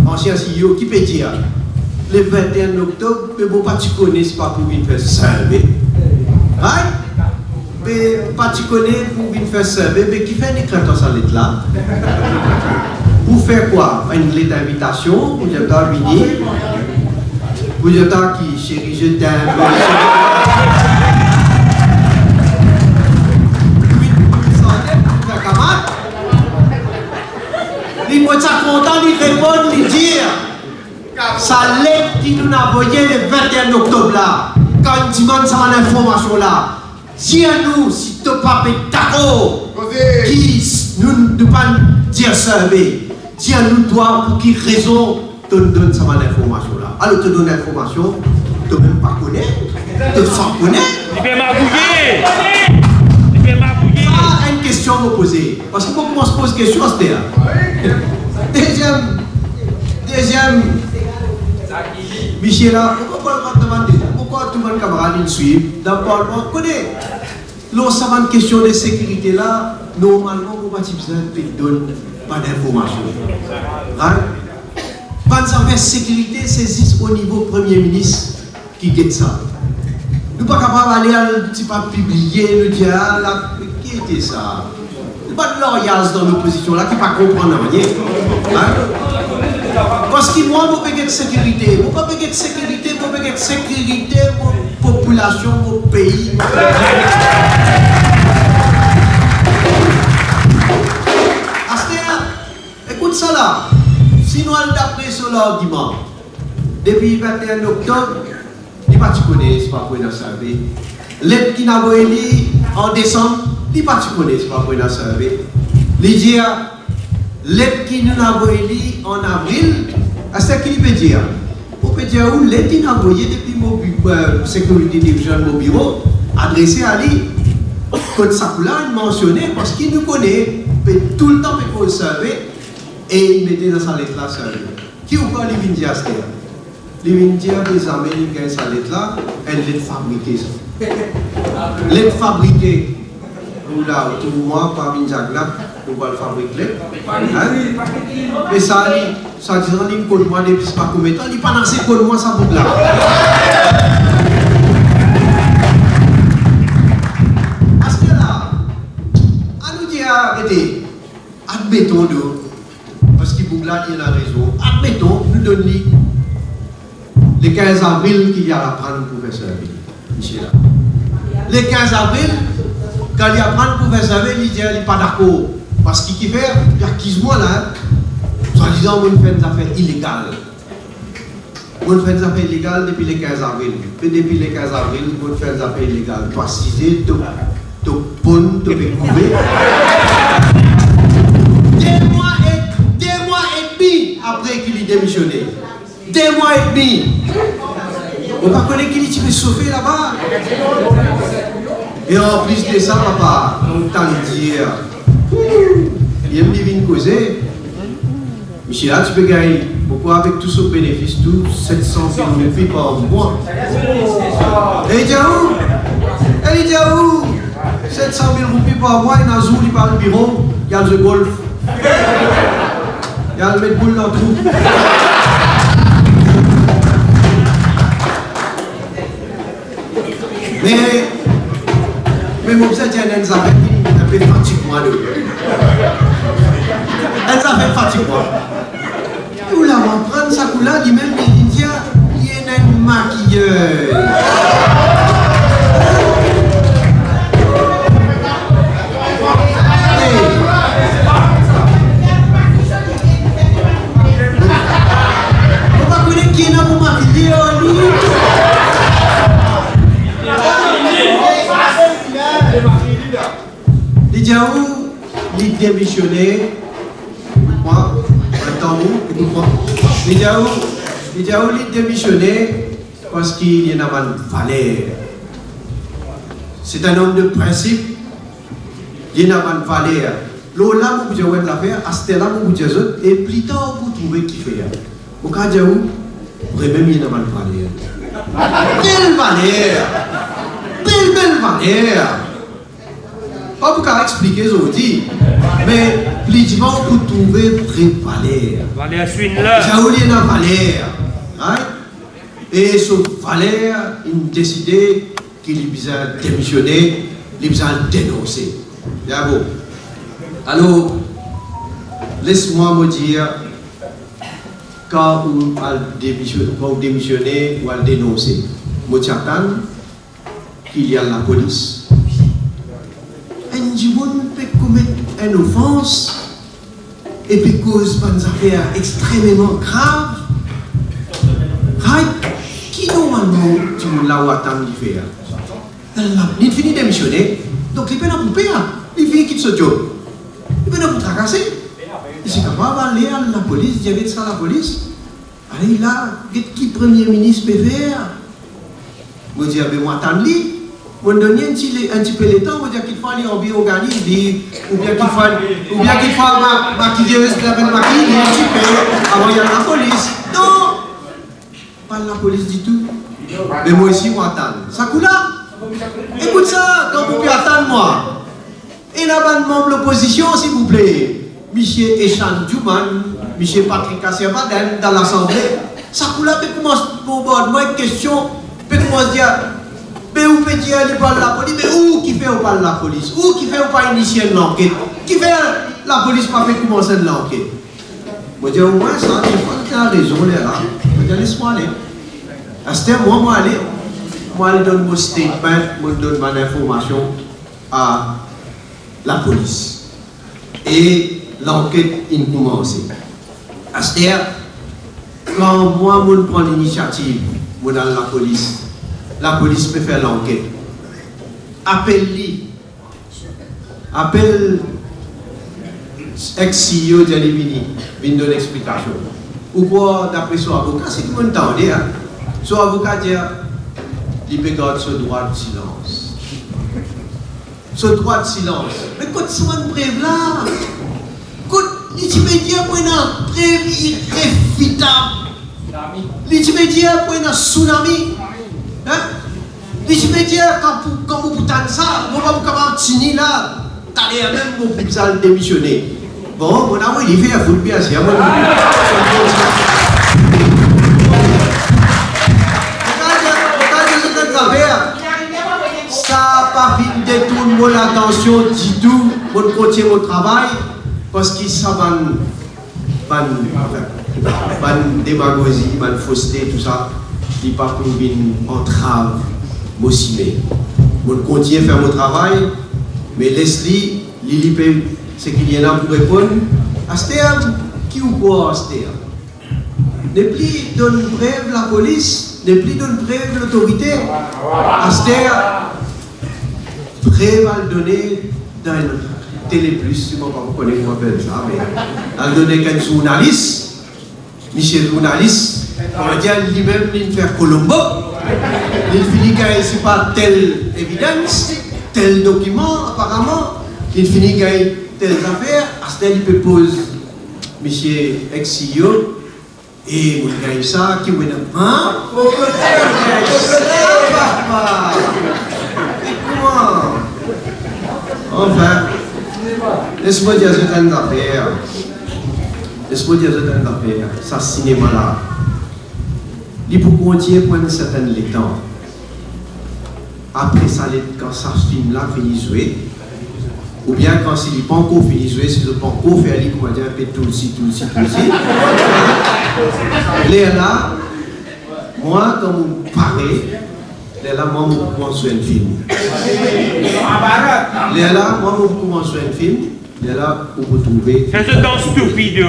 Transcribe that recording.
ancien CEO, qui peut dire le 21 octobre, mais bon, pas tu connais, c'est pas pour venir faire survey. Right? Mais pas tu connais pour venir faire survey, mais qui fait une écriture sur lettre là? Pour faire quoi? Une lettre d'invitation, pour dire venir, pour dire qui chérie, je t'aime. Il m'a content de répondre, de dire sa lettre qui nous a envoyé le 21 octobre là, quand il demande ça l'information là, dis-nous si tu n'es pas d'accord, qui nous pas dire ça, mais dis-nous toi pour quelle raison tu nous donnes ça l'information là. Alors tu donnes l'information, tu ne même pas connais, tu ne sais connaître. Il fait m'abouiller. Ah, une question à me poser. Parce que pourquoi on se pose question, c'était Deuxième, Michel, pourquoi tout le monde camarade il suit dans le Parlement connaît. Lorsqu'on a une question de sécurité là, normalement, on va donner pas d'informations. Pas de sécurité, c'est au niveau Premier ministre qui guette ça. Nous ne sommes pas capables d'aller pas publier, nous dire, qui était ça? Nous pas de l'orias dans l'opposition là qui ne pas comprendre rien. Parce que moi, je ne peux pas de sécurité. Je ne peux pas de sécurité, je peux de sécurité pour la population, pour le pays. Écoute ça là. Si nous allons d'après sur l'argument, depuis le 21 octobre, il pas tu connais, c'est pas pour nous servir. L'aide qui n'a pas élu en décembre, il pas tu connais, c'est pas pour nous servir. Il dit, l'aide qui nous n'a pas élu en avril, c'est ce qu'il peut dire. On peut dire où l'aide qui n'a pas élu depuis mon sécurité division de mon bureau, adressé à lui. Quand ça il mentionné parce qu'il nous connaît, peut tout le temps peut servir et il mettait dans sa lettre là servir. Qui ou pas lui vient dire ça? Les Indiens, les Américains, sa lettre là, elle est fabriquée. L'aide fabriquée, nous là, autour de moi, par Minjag là, nous allons fabriquer. Et ça, ça dit, il me connaît moi depuis pas combien de temps, il pas assez de moi ça boucle là. Parce que là, à nous dire, arrêtez, admettons nous, parce qu'il boucle là, il y a la raison, admettons, nous donnons le 15 avril qu'il y a à prendre pour faire servir. Michel. Le 15 avril, quand il y a à prendre pour faire servir, il dit qu'il n'est pas d'accord. Parce qu'il fait, il y a 15 mois là, soit disant qu'on fait des affaires illégales. On fait des affaires illégales depuis le 15 avril. Et depuis le 15 avril, on fait des affaires illégales. Toi, cisé, tu ponnes, tu peux couper. 2 mois et demi après qu'il ait démissionné. 2 mois et demi. On ne peut pas connaître qui peut sauver là-bas. Et en plus de ça, papa, on t'a dit, il me dit de causer. Michel, là, tu peux gagner. Pourquoi avec tout ce bénéfice, tout 700 000 roupies par mois? Et il dit où? 700 000 roupies par mois, il y a un jour, il parle du bureau, il y a le golf. Il y a le mettre boule dans le trou. Mais mon petit elle s'appelle un peu fatigue-moi. Elle s'appelle fatigue-moi. Où là, on va prendre sa couleur, il même il dit, il y a une maquilleuse. On va connaître qui est là pour maquiller, lui. Lidjaou, il démissionné. Moi, attends-vous, écoute-moi. Lidjaou, il démissionné parce qu'il y en a mal valeur. C'est un homme de principe. Il y en a mal valeur. Là, vous pouvez voir l'affaire, à ce là vous pouvez dire, et plus tard, vous trouvez qui fait. Au cas où, vraiment, il y en a mal valeur. Belle valeur! Belle valeur! Pas pour expliquer ce que je dis, mais Plitivant pour trouver Valère. Valère Swinler. Jaouli na Valère. Right? Et ce Valère, il a décidé qu'il a démissionné, il a dénoncé. D'accord. Alors, laisse-moi me dire, quand vous démissionnez ou vous dénoncez, je t'attends qu'il y a la police. Un jibon peut commettre une offense et puis cause pas une affaire extrêmement grave. Qui normalement tu l'as attendre de faire? Il finit de démissionner, donc il peut pas couper, il finit quitter ce job. Il peut pas tracasser. Il s'est capable d'aller à la police, il y avait ça à la police. Allez là, qui premier ministre peut faire? Je dis, moi attends lui. On donne un petit peu de temps, on dit qu'il faut aller en bio-organique, ou bien qu'il faut maquiller, se laver le maquille, un petit peu, avant il y a la police. Non! Pas la police du tout. Mais moi aussi, moi attends. Ça coule là? Écoute ça, quand vous pouvez attendre moi. Et là-bas, membre de l'opposition, s'il vous plaît. Michel Echan Djouman, Michel Patrick Kassé-Baden, dans l'Assemblée. Ça coule là, mais comment se moi une question, mais comment se dire, mais où peut dire qu'il parle de la police, mais où qui fait ou parle de la police? Où qui fait ou pas initier l'enquête? Qui fait la police pas fait commencer l'enquête? Je dis au moins ça, tu as raison là. Je dis laisse-moi aller. À ce temps, moi aller. Moi aller donner mon statement, moi donne ma information à la police. Et l'enquête a commencé. À ce temps, quand moi je prends l'initiative, je dans la police peut faire l'enquête. Appelle-lui. Appelle ex-CEO d'Alibini, vient donner l'explication. Ou quoi, d'après son avocat, c'est tout le monde entendait. Son avocat dit, il peut garder ce droit de silence. Ce droit de silence. Mais quand c'est une preuve là, quand l'immédiat pour une preuve irréfutable, l'immédiat pour un tsunami, l'immédiat quand vous poutez ça, vous va vous commencer là, t'allez même vous pouvez démissionner. Bon, mon amour, il fait un foot bien, c'est un bon. Ça n'a pas fini de détourner mon attention du tout, mon continuer mon travail, parce qu'il s'abandonne, démagogie, fausseté, tout ça, il n'est pas pour une entrave, mon cimé. Je continue à faire mon travail, mais laisse-lui, c'est qu'il y en a pour répondre. Astéa, qui ou quoi Astéa? Ne plus donne preuve la police, ne plus donne preuve l'autorité. Astéa, preuve à le donner dans une télé plus, si vous ne connaissez pas comment ça, mais à le donner qu'un journaliste, Michel journaliste, on va dire lui-même, il fait Colombo, il finit qu'il n'y a pas telle évidence, tel document apparemment, il finit qu'il y a telle affaire, à ce il peut poser monsieur ex-CEO et vous gagnez ça, qui vous dit, hein? Papa! Et comment? Enfin, laisse-moi dire certaines affaires. Laisse-moi dire certaines affaires. Ça, cinéma là. Il faut continuer pour un certain temps. Après ça, quand ça film là finit de jouer, ou bien quand il n'est pas encore fini de jouer, s'il n'est pas encore fait aller, comment dire, un peu tout ci. Là, moi, quand vous parlez, là, moi, je commence un film. Là, moi, je commence un film. Là, vous pouvez trouver. C'est un stupido.